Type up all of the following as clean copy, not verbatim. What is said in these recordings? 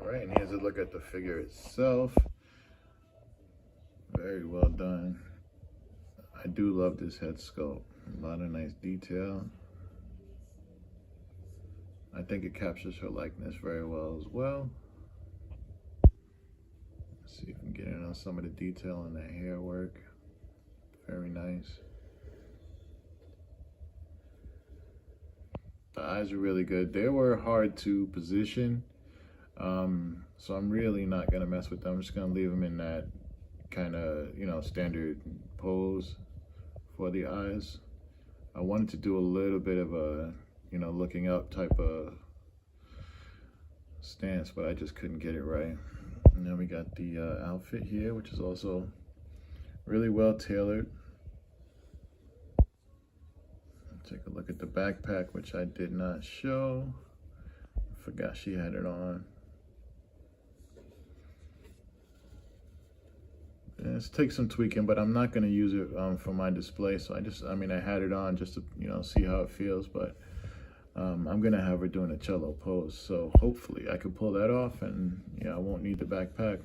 All right, and here's a look at the figure itself. Very well done. I do love this head sculpt. A lot of nice detail. I think it captures her likeness very well as well. Let's see if we can get in on some of the detail in the hair work. Very nice. The eyes are really good. They were hard to position, so I'm really not gonna mess with them. I'm just gonna leave them in that kind of, you know, standard pose for the eyes. I wanted to do a little bit of a, you know, looking up type of stance, but I just couldn't get it right. And then we got the outfit here, which is also really well tailored. Take a look at the backpack, which I did not show. I forgot she had it on. And it's take some tweaking, but I'm not going to use it for my display. So I mean, I had it on just to, you know, see how it feels, but I'm going to have her doing a cello pose. So hopefully I can pull that off and, yeah, I won't need the backpack.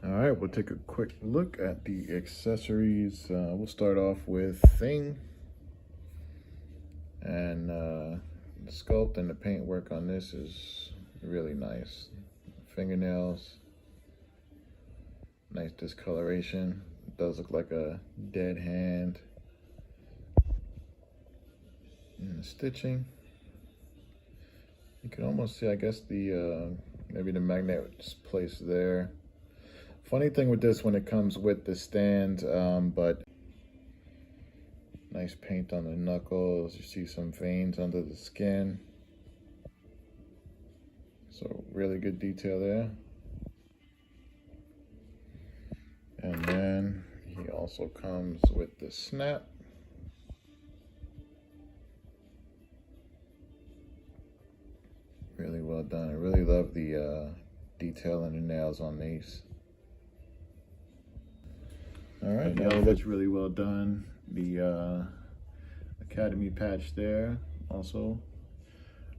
All right, we'll take a quick look at the accessories. We'll start off with Thing. And the sculpt and the paint work on this is really nice. Fingernails, nice discoloration. It does look like a dead hand. And the stitching, you can almost see, I guess, the maybe the magnet's placed there. Funny thing with this when it comes with the stand, but nice paint on the knuckles. You see some veins under the skin. So really good detail there. And then he also comes with the snap. Really well done. I really love the detail in the nails on these. All right, now that's really well done. The Academy patch there, also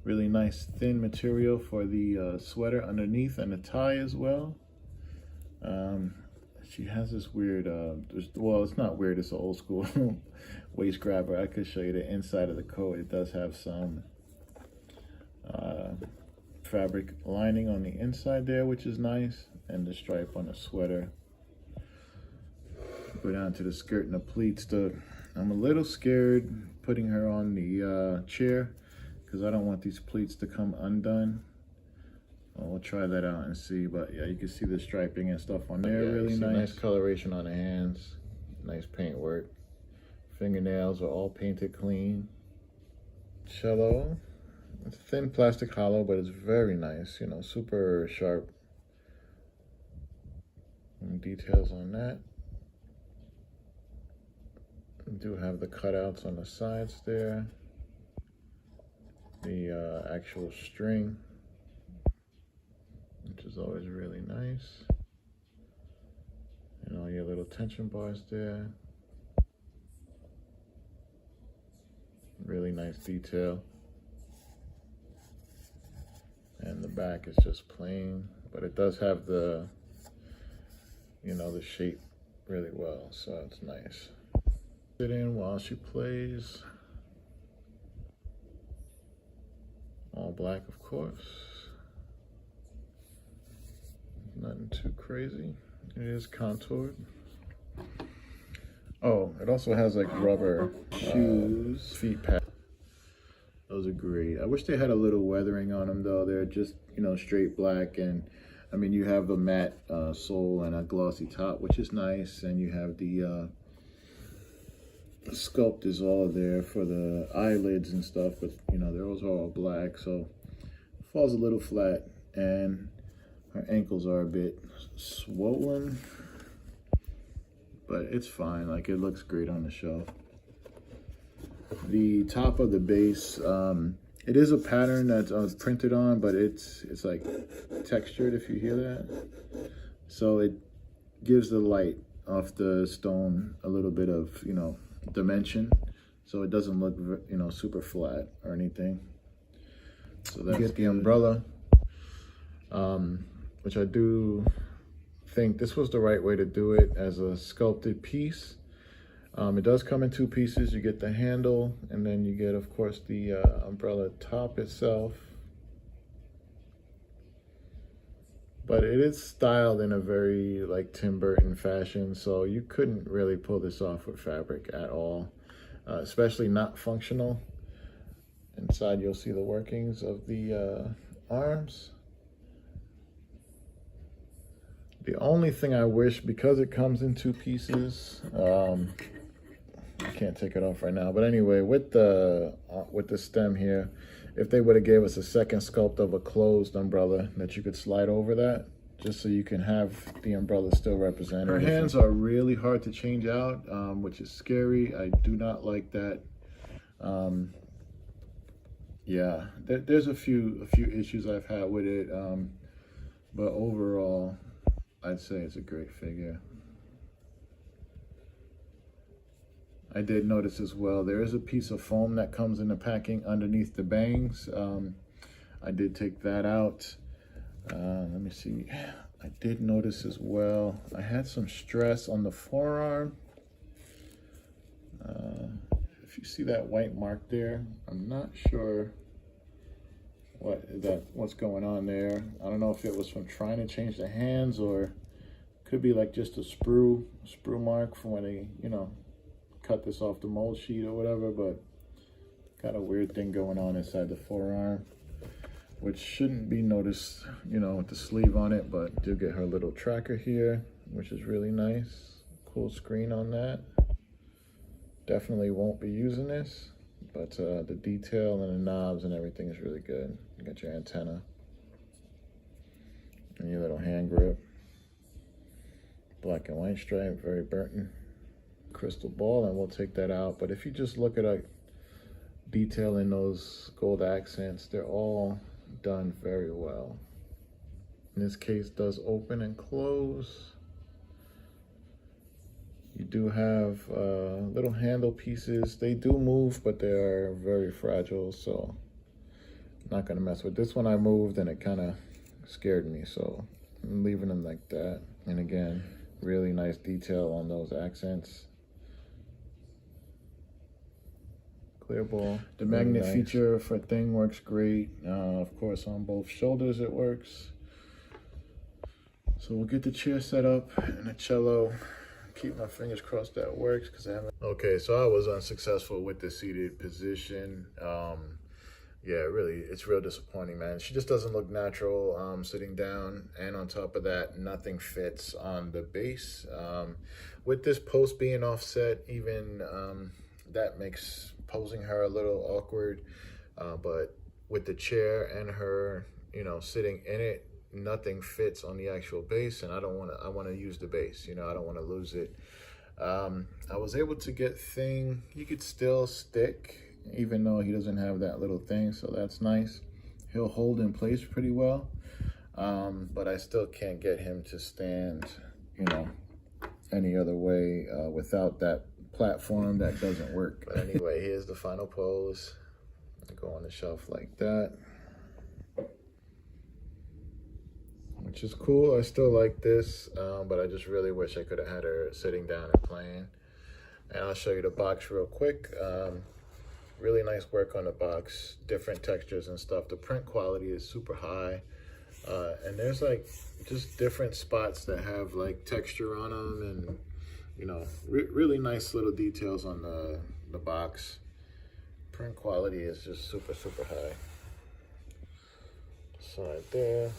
really nice thin material for the sweater underneath and the tie as well. She has this weird, well, it's not weird, it's an old school waist grabber. I could show you the inside of the coat. It does have some fabric lining on the inside there, which is nice, and the stripe on the sweater. Go down to the skirt and the pleats. I'm a little scared putting her on the chair because I don't want these pleats to come undone. We'll try that out and see, but yeah, you can see the striping and stuff on there. Yeah, really nice coloration on the hands, nice paint work. Fingernails are all painted clean. Cello, it's thin plastic hollow, but it's very nice, you know, super sharp. And details on that. We do have the cutouts on the sides there. The actual string, which is always really nice. And all your little tension bars there. Really nice detail. And the back is just plain, but it does have the, you know, the shape really well, so it's nice. Sit in while she plays. All black, of course. Nothing too crazy. It is contoured. Oh, it also has like rubber shoes, feet pads. Those are great. I wish they had a little weathering on them though. They're just, you know, straight black, and I mean, you have a matte sole and a glossy top, which is nice, and you have the sculpt is all there for the eyelids and stuff, but you know, those are all black, so it falls a little flat, and her ankles are a bit swollen, but it's fine. Like, it looks great on the shelf. The top of the base, it is a pattern that's printed on, but it's like textured, if you hear that. So it gives the light off the stone a little bit of, you know, dimension, so it doesn't look, you know, super flat or anything. So that's you get the umbrella. which I do think this was the right way to do it as a sculpted piece. It does come in 2 pieces. You get the handle, and then you get, of course, the umbrella top itself. But it is styled in a very like Tim Burton fashion, so you couldn't really pull this off with fabric at all, especially not functional. Inside you'll see the workings of the arms. The only thing I wish, because it comes in 2 pieces, I can't take it off right now, but anyway, with the stem here, if they would have gave us a second sculpt of a closed umbrella that you could slide over that, just so you can have the umbrella still represented. Her hands are really hard to change out, which is scary. I do not like that. Yeah, there's a few issues I've had with it, but overall, I'd say it's a great figure. I did notice as well, there is a piece of foam that comes in the packing underneath the bangs. I did take that out. Let me see. I did notice as well, I had some stress on the forearm. If you see that white mark there, I'm not sure what's going on there. I don't know if it was from trying to change the hands, or could be like just a sprue mark from when they, you know, cut this off the mold sheet or whatever. But got a weird thing going on inside the forearm, which shouldn't be noticed, you know, with the sleeve on it. But do get her little tracker here, which is really nice. Cool screen on that. Definitely won't be using this, but the detail and the knobs and everything is really good. You got your antenna and your little hand grip. Black and white stripe, very Burton. Crystal ball, and we'll take that out. But if you just look at a detail in those gold accents, they're all done very well. And this case does open and close. You do have little handle pieces. They do move, but they are very fragile, so I'm not gonna mess with this one. I moved and it kind of scared me, so I'm leaving them like that. And again, really nice detail on those accents. Clear ball. The magnet nice feature for thing works great. Of course, on both shoulders it works. So we'll get the chair set up and the cello. Keep my fingers crossed that works, because I haven't. Okay, so I was unsuccessful with the seated position. Yeah, really, it's real disappointing, man. She just doesn't look natural sitting down, and on top of that, nothing fits on the base. With this post being offset, even that makes posing her a little awkward. But with the chair and her, you know, sitting in it, nothing fits on the actual base, and I want to use the base, you know, I don't want to lose it. I was able to get thing, he could still stick even though he doesn't have that little thing, so that's nice. He'll hold in place pretty well, but I still can't get him to stand, you know, any other way without that platform. That doesn't work. But anyway, here's the final pose. Go on the shelf like that, which is cool. I still like this, but I just really wish I could have had her sitting down and playing. And I'll show you the box real quick. Really nice work on the box, different textures and stuff. The print quality is super high, and there's like just different spots that have like texture on them, and you know, really nice little details on the box. Print quality is just super high. Side there.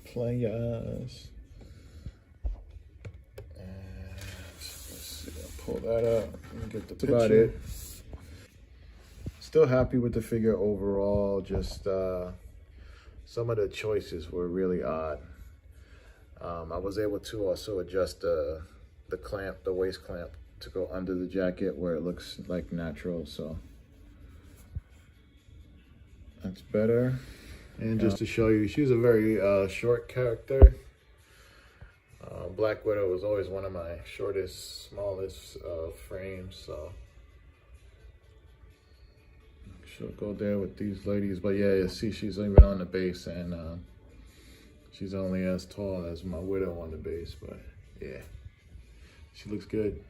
Players. And let's see, I'll pull that up and get the picture. That's about it. Still happy with the figure overall. Just some of the choices were really odd. I was able to also adjust the clamp, the waist clamp, to go under the jacket where it looks like natural, so that's better. And just to show you, she's a very short character. Black Widow was always one of my shortest, smallest frames, so she'll go there with these ladies. But yeah, you see she's even on the base, and She's only as tall as my widow on the base, but yeah, she looks good.